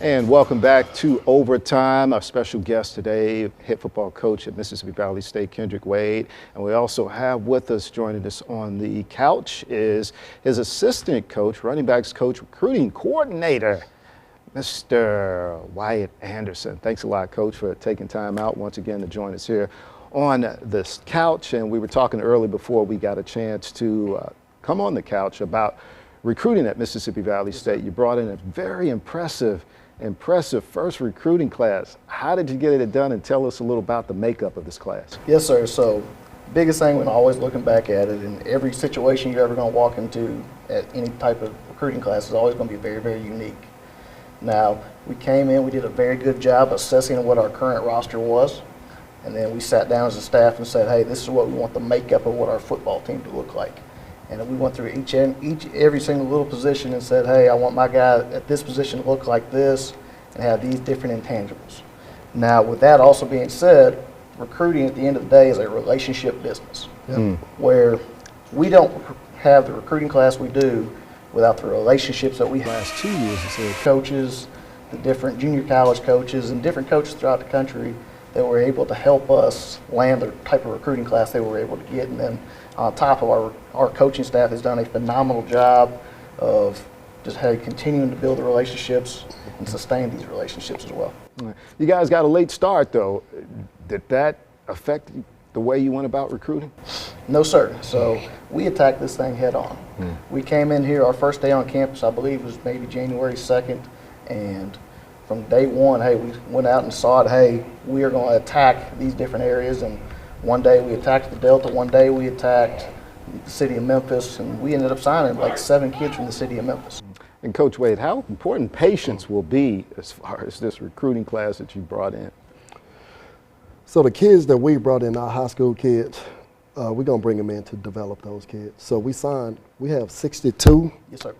And welcome back to Overtime. Our special guest today, head football coach at Mississippi Valley State, Kendrick Wade. And we also have with us, joining us on the couch, is his assistant coach, running backs coach, recruiting coordinator, Mr. Wyatt Anderson. Thanks a lot, Coach, for taking time out once again to join us here on this couch. And we were talking early before we got a chance to come on the couch about recruiting at Mississippi Valley State. You brought in a very impressive first recruiting class. How did you get it done, and tell us a little about the makeup of this class? Yes, sir. So biggest thing when always looking back at it, in every situation you're ever going to walk into at any type of recruiting class is always going to be very, very unique. Now, we came in, we did a very good job assessing what our current roster was, and then we sat down as a staff and said, hey, this is what we want the makeup of what our football team to look like. And we went through every single little position and said, hey, I want my guy at this position to look like this and have these different intangibles. Now, with that also being said, recruiting at the end of the day is a relationship business, where we don't have the recruiting class we do without the relationships that we have. Last 2 years, The coaches, the different junior college coaches, and different coaches throughout the country that were able to help us land the type of recruiting class they were able to get. And then on top of our coaching staff has done a phenomenal job of just continuing to build the relationships and sustain these relationships as well. You guys got a late start, though. Did that affect the way you went about recruiting? No, sir. So we attacked this thing head on. We came in here, our first day on campus, I believe, was maybe January 2nd. And from day one, hey, we went out and saw it, hey, we are going to attack these different areas. And one day we attacked the Delta, one day we attacked the city of Memphis, and we ended up signing like 7 kids from the city of Memphis. And Coach Wade, how important patience will be as far as this recruiting class that you brought in? So the kids that we brought in, our high school kids, we're going to bring them in to develop those kids. So we have 62. Yes, sir.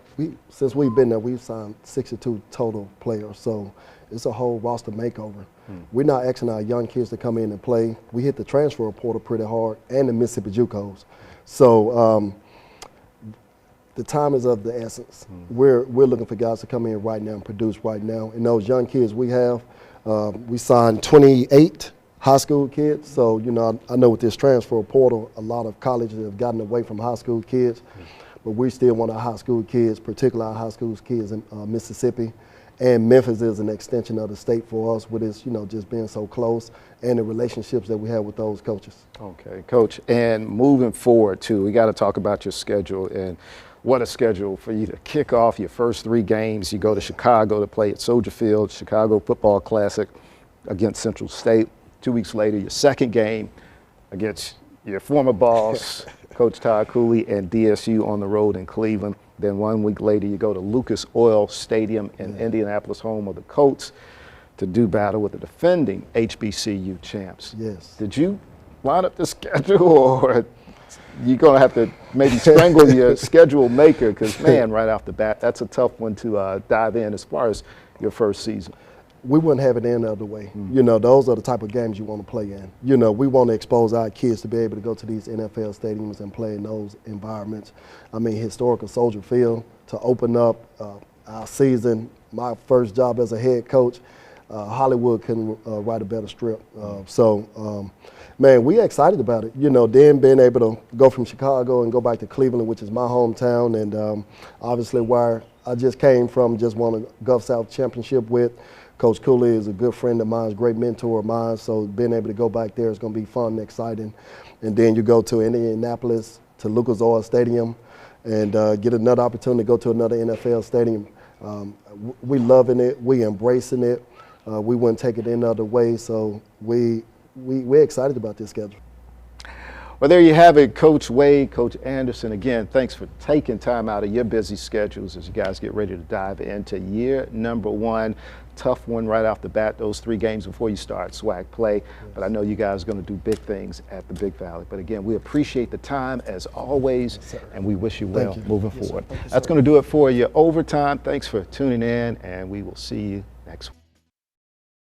Since we've been there, we've signed 62 total players. So it's a whole roster makeover. We're not asking our young kids to come in and play. We hit the transfer portal pretty hard, and the Mississippi JUCOs. So the time is of the essence. We're looking for guys to come in right now and produce right now. And those young kids we have, we signed 28 high school kids. So, you know, I know with this transfer portal, a lot of colleges have gotten away from high school kids, but we still want our high school kids, particularly our high school kids in Mississippi. And Memphis is an extension of the state for us with its, you know, just being so close and the relationships that we have with those coaches. Okay, Coach, and moving forward too, we got to talk about your schedule, and what a schedule for you to kick off your first 3 games. You go to Chicago to play at Soldier Field, Chicago Football Classic against Central State. 2 weeks later, your second game against your former boss, Coach Todd Cooley, and DSU on the road in Cleveland. Then 1 week later, you go to Lucas Oil Stadium in Indianapolis, home of the Colts, to do battle with the defending HBCU champs. Yes. Did you line up the schedule, or you're going to have to maybe strangle your schedule maker? Because, man, right off the bat, that's a tough one to dive in as far as your first season. We wouldn't have it any other way. You know, those are the type of games you want to play in. You know, we want to expose our kids to be able to go to these NFL stadiums and play in those environments. I mean, historical Soldier Field to open up our season. My first job as a head coach, Hollywood couldn't write a better script. Man, we're excited about it. You know, then being able to go from Chicago and go back to Cleveland, which is my hometown, and obviously where I just came from, just won a Gulf South championship with. Coach Cooley is a good friend of mine, a great mentor of mine, so being able to go back there is going to be fun and exciting. And then you go to Indianapolis, to Lucas Oil Stadium, and get another opportunity to go to another NFL stadium. We loving it, we embracing it. We wouldn't take it any other way, so we're excited about this schedule. Well, there you have it, Coach Wade, Coach Anderson. Again, thanks for taking time out of your busy schedules as you guys get ready to dive into year number 1. Tough one right off the bat, those 3 games before you start SWAC play. But I know you guys are going to do big things at the Big Valley. But again, we appreciate the time as always, and we wish you well moving forward. That's going to do it for you. Overtime. Thanks for tuning in, and we will see you next week.